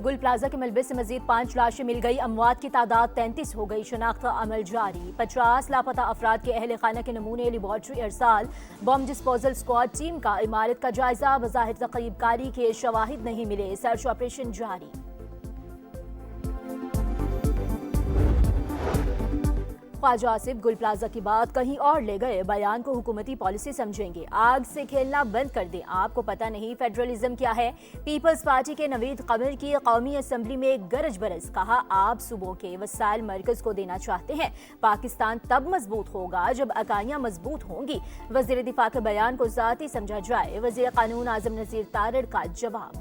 गुल प्लाजा के मलबे से मजीद 5 लाशें मिल गई। अमवात की तादाद 33 हो गई। शनाख्त का अमल जारी। 50 लापता अफराद के अहल खाना के नमूने लेबॉर्ट्री अरसाल। बम डिस्पोजल स्क्वाड टीम का इमारत का जायजा। बज़ाहिर तक़रीब कारी के शवाहिद नहीं मिले। सर्च ऑपरेशन जारी। ख्वाजा आसिफ गुल प्लाजा की बात कहीं और ले गए। बयान को हुकूमती पॉलिसी समझेंगे। आग से खेलना बंद कर दें। आपको पता नहीं फेडरलिज्म क्या है। पीपल्स पार्टी के नवीद कमर की कौमी असम्बली में गरज बरस। कहा आप सूबों के वसाइल मरकज को देना चाहते हैं। पाकिस्तान तब मजबूत होगा जब इकाइयां मजबूत होंगी। वजीर दिफा के बयान को जाती समझा जाए। वजीर कानून आजम नजीर तारड़ का जवाब।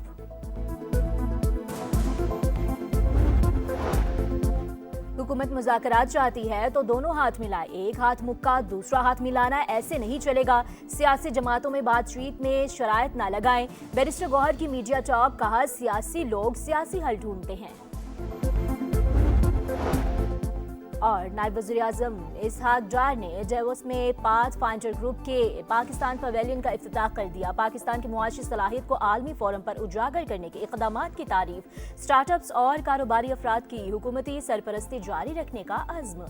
हुकूमत मुज़ाकरात चाहती है तो दोनों हाथ मिलाए। एक हाथ मुक्का दूसरा हाथ मिलाना ऐसे नहीं चलेगा। सियासी जमातों में बातचीत में शराइत ना लगाएं। बैरिस्टर गौहर की मीडिया टॉक। कहा सियासी लोग सियासी हल ढूंढते हैं। और नायब वज़ीर आज़म इसहाक डार ने डेवोस में पाथ फाइंडर ग्रुप के पाकिस्तान पवेलियन का इफ्तिताह कर दिया। पाकिस्तान की मुआशी सलाहियत को आलमी फोरम पर उजागर करने के इक़दामात की तारीफ। स्टार्टअप्स और कारोबारी अफराद की हुकूमती सरपरस्ती जारी रखने का अज़्म।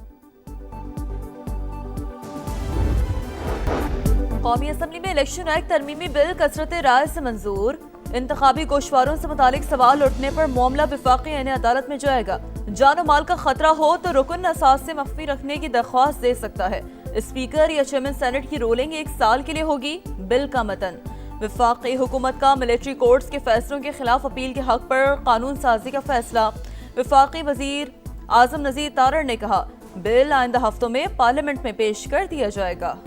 कौमी असम्बली में इलेक्शन एक्ट तरमीमी बिल कसरत राय से मंजूर। इंतखाबी गोशवारों से मुतालिक सवाल उठने पर मामला विफाकी यानी अदालत में जाएगा। जानो माल का खतरा हो तो रुकन असास से मख्फी रखने की दरख्वास्त दे सकता है। स्पीकर या चेयरमैन सेनेट की रूलिंग 1 साल के लिए होगी। बिल का मतन विफाकी हुकूमत का मिलिट्री कोर्ट्स के फैसलों के खिलाफ अपील के हक पर कानून साजी का फैसला। विफाकी वजीर आजम नजीर तारड़ ने कहा बिल आइंदा हफ्तों में पार्लियामेंट में पेश कर दिया जाएगा।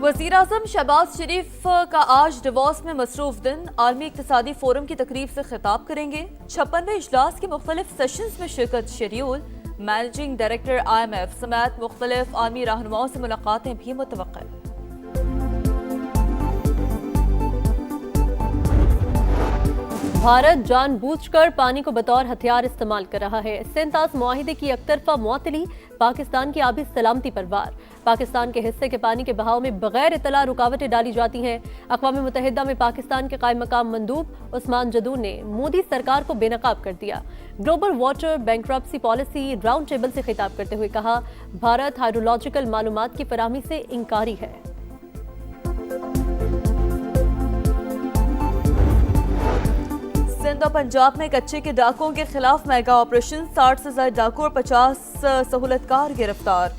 वज़ीर आज़म शहबाज शरीफ का आज डिवोर्स में मसरूफ दिन। आलमी इक़्तिसादी फोरम की तकरीब से खिताब करेंगे। 56वें इजलास के मुख्तलिफ सेशंस में शिरकत शेड्यूल। मैनेजिंग डायरेक्टर IMF समेत मुख्तलिफ आलमी रहनुमाओं से मुलाकातें भी मुतवक्किल। भारत जानबूझकर पानी को बतौर हथियार इस्तेमाल कर रहा है। सिंतास मुआहिदे की एकतरफा मुअत्तली। पाकिस्तान की आबी सलामती पर वार। पाकिस्तान के हिस्से के पानी के बहाव में बगैर इतला रुकावटें डाली जाती हैं। अक़वाम मुत्तहिदा में पाकिस्तान के कायम मकाम मंदूब उस्मान जदूर ने मोदी सरकार को बेनकाब कर दिया। Global water bankruptcy policy round table से खिताब करते हुए कहा भारत हाइड्रोलॉजिकल मालूमात की फराहमी से इंकारी है। सिंध और पंजाब में कच्चे के डाकुओं के खिलाफ मेगा ऑपरेशन। 60 से ज्यादा डाकू और 50 सहूलतकार गिरफ्तार।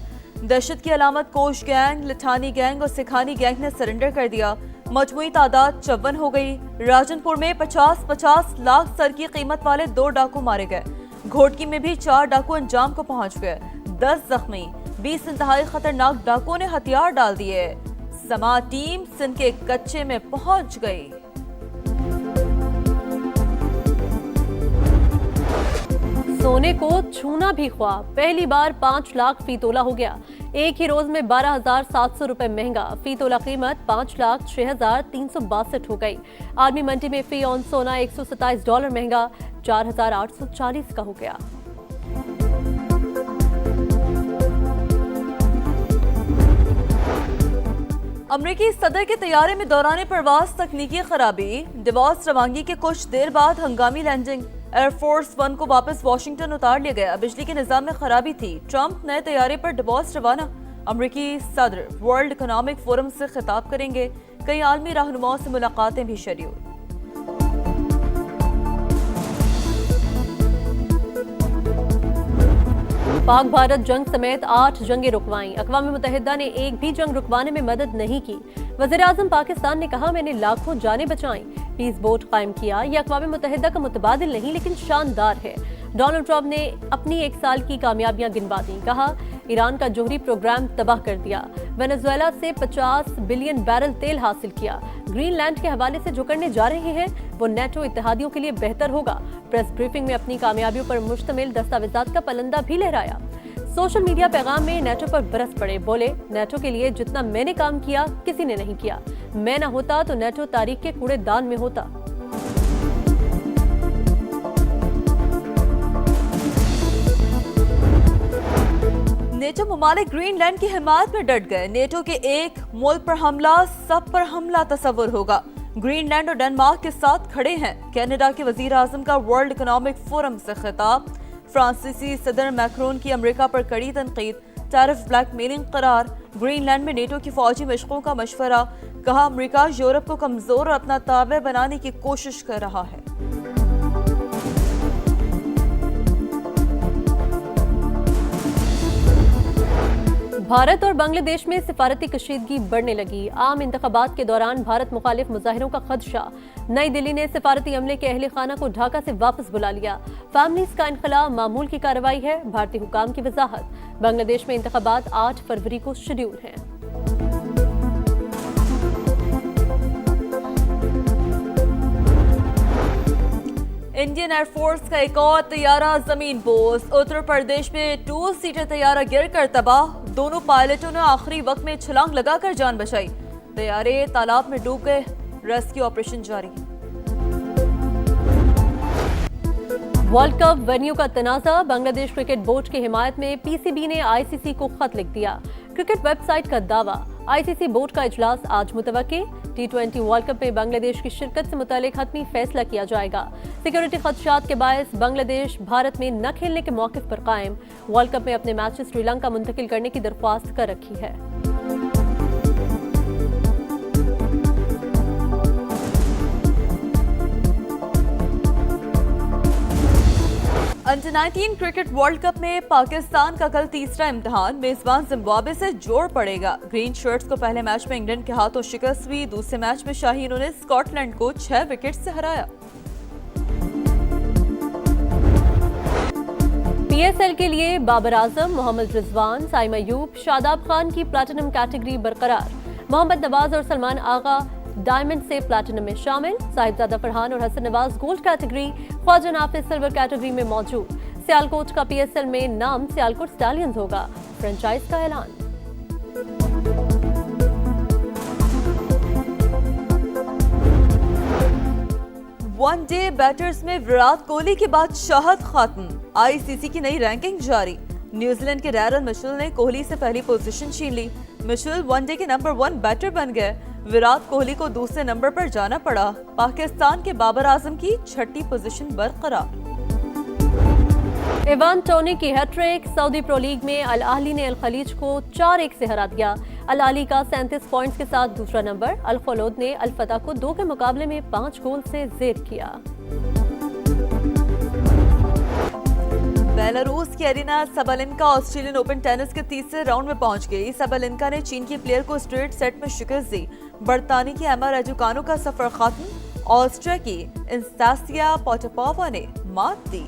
दहशत की अलामत कोश गैंग, लिठानी गैंग और सिखानी गैंग ने सरेंडर कर दिया। मजमूई तादाद 54 हो गई। राजनपुर में 50-50 लाख सर की कीमत वाले 2 डाकू मारे गए। घोटकी में भी 4 डाकू अंजाम को पहुंच गए। 10 जख्मी। 20 इंतहाई खतरनाक डाकुओं ने हथियार डाल दिए। समा टीम सिंध के कच्चे में पहुंच गई। सोने को छूना भी ख्वाब। पहली बार 5 लाख फी तोला हो गया। एक ही रोज में 12,700 रुपए महंगा। फी तोला कीमत 5,06,362 हो गई। आर्मी मंडी में फी ऑन सोना $127 महंगा 4,840 का हो गया। अमरीकी सदर के तैयारे में दौरान परवाज तकनीकी खराबी। डिवॉर्स रवानगी के कुछ देर बाद हंगामी लैंडिंग। एयरफोर्स 1 को वापस वाशिंगटन उतार लिया गया। बिजली के निजाम में खराबी थी। ट्रंप नए तैयारे पर डिवॉर्स रवाना। अमरीकी सदर वर्ल्ड इकोनॉमिक फोरम से खिताब करेंगे। कई आलमी रहनुमाओं से मुलाकातें भी शेड्यूल। पाक भारत जंग समेत 8 जंगें रुकवाई। अक़वाम मुत्तहिदा ने एक भी जंग रुकवाने में मदद नहीं की। वज़ीर आज़म पाकिस्तान ने कहा मैंने लाखों जानें बचाई। पीस बोट कायम किया। यह अक़वाम मुत्तहिदा का मुतबादिल नहीं लेकिन शानदार है। डोनाल्ड ट्रंप ने अपनी 1 साल की कामयाबियां गिनवा दी। कहा ईरान का जोहरी प्रोग्राम तबाह कर दिया। वेनेजुएला से 50 बिलियन बैरल तेल हासिल किया। ग्रीनलैंड के हवाले से जो करने जा रहे हैं वो नेटो इत्तेहादियों के लिए बेहतर होगा। प्रेस ब्रीफिंग में अपनी कामयाबियों पर मुश्तमिल दस्तावेजात का पलंदा भी लहराया। सोशल मीडिया पैगाम में नेटो पर बरस पड़े। बोले नेटो के लिए जितना मैंने काम किया किसी ने नहीं किया। मैं न होता तो नेटो तारीख के कूड़ेदान में होता। नेटो ममालिक ग्रीनलैंड की हिमायत में डट गए। नेटो के एक मुल्क पर हमला सब पर हमला तस्वर होगा। ग्रीनलैंड और डेनमार्क के साथ खड़े हैं। कनाडा के वजीर आजम का वर्ल्ड इकोनॉमिक फोरम से खिताब। फ्रांसीसी सदर मैक्रोन की अमेरिका पर कड़ी तनकीद। टैरिफ ब्लैकमेलिंग करार। ग्रीनलैंड में नेटो की फौजी मशकों का मशवरा। कहा अमेरिका यूरोप को कमजोर और अपना ताबे बनाने की कोशिश कर रहा है। भारत और बांग्लादेश में सिफारती कशीदगी बढ़ने लगी। आम इंतखाबात के दौरान भारत मुखालिफ मुजाहिरों का खदशा। नई दिल्ली ने सिफारती अमले के अहले खाना को ढाका से वापस बुला लिया। फैमिलीज का इनखला मामूल की कार्रवाई है। भारतीय हुकाम की वजाहत। बांग्लादेश में इंतखाबात 8 फरवरी को शेड्यूल हैं। इंडियन एयरफोर्स का एक और तैयारा जमीन पोस्ट। उत्तर प्रदेश में 2 सीटर तैयारा गिरकर तबाह। दोनों पायलटों ने आखिरी वक्त में छलांग लगाकर जान बचाई। तैयारे तालाब में डूब गए। रेस्क्यू ऑपरेशन जारी। वर्ल्ड कप वेन्यू का तनाजा। बांग्लादेश क्रिकेट बोर्ड की हिमायत में पीसीबी ने आईसीसी को खत लिख दिया। क्रिकेट वेबसाइट का दावा। आईसीसी बोर्ड का इजलास आज मुतवक्के। T20 वर्ल्ड कप में बांग्लादेश की शिरकत से मुतालिक हतमी फैसला किया जाएगा। सिक्योरिटी खदशात के बायस बांग्लादेश भारत में न खेलने के मौक़िफ़ पर कायम। वर्ल्ड कप में अपने मैचेस श्रीलंका मुंतकिल करने की दरख्वास्त कर रखी है। अंडर 19 क्रिकेट वर्ल्ड कप में पाकिस्तान का कल तीसरा इम्तिहान मेजबान जिम्बाब्वे से जोड़ पड़ेगा। ग्रीन शर्ट्स को पहले मैच में इंग्लैंड के हाथों शिकस्त हुई। दूसरे मैच में शाहीनों ने स्कॉटलैंड को 6 विकेट से हराया। पीएसएल के लिए बाबर आजम, मोहम्मद रिजवान, साइम अयूब, शादाब खान की प्लैटिनम कैटेगरी बरकरार। मोहम्मद नवाज और सलमान आगा डायमंड से प्लैटिनम में शामिल। साहिबजादा फरहान और Hasan Nawaz gold category, Khawaja Nafiz silver category में मौजूद। सियालकोट का पीएसएल में नाम सियालकोट स्टैलियंस होगा। फ्रेंचाइज का ऐलान। वनडे बैटर्स में विराट कोहली के बाद शाहद खातून। आईसीसी की नई रैंकिंग जारी। न्यूजीलैंड के डैरल मिशेल ने कोहली से पहली पोजीशन छीन ली। मिशेल वनडे के नंबर 1 बैटर बन गए। विराट कोहली को दूसरे नंबर पर जाना पड़ा। पाकिस्तान के बाबर आजम की 6ठी पोजीशन बरकरार। इवान टोनी की हैट्रिक। सऊदी प्रो लीग में अल अहली ने अल खलीज को 4-1 से हरा दिया। अल अहली का 37 पॉइंट्स के साथ दूसरा नंबर। अल खलोद ने अल फतह को 2 के मुकाबले में 5 गोल से जेर किया। बेलारूस की arena Sabalenka Australian open tennis के तीसरे राउंड में पहुंच गई। सबलेंका ने चीन की प्लेयर को स्ट्रेट सेट में शिकस्त दी। बरतानी की एमा राजुकानो का सफर खत्म। ऑस्ट्रिया की एनास्तासिया पोटापोवा ने मात दी।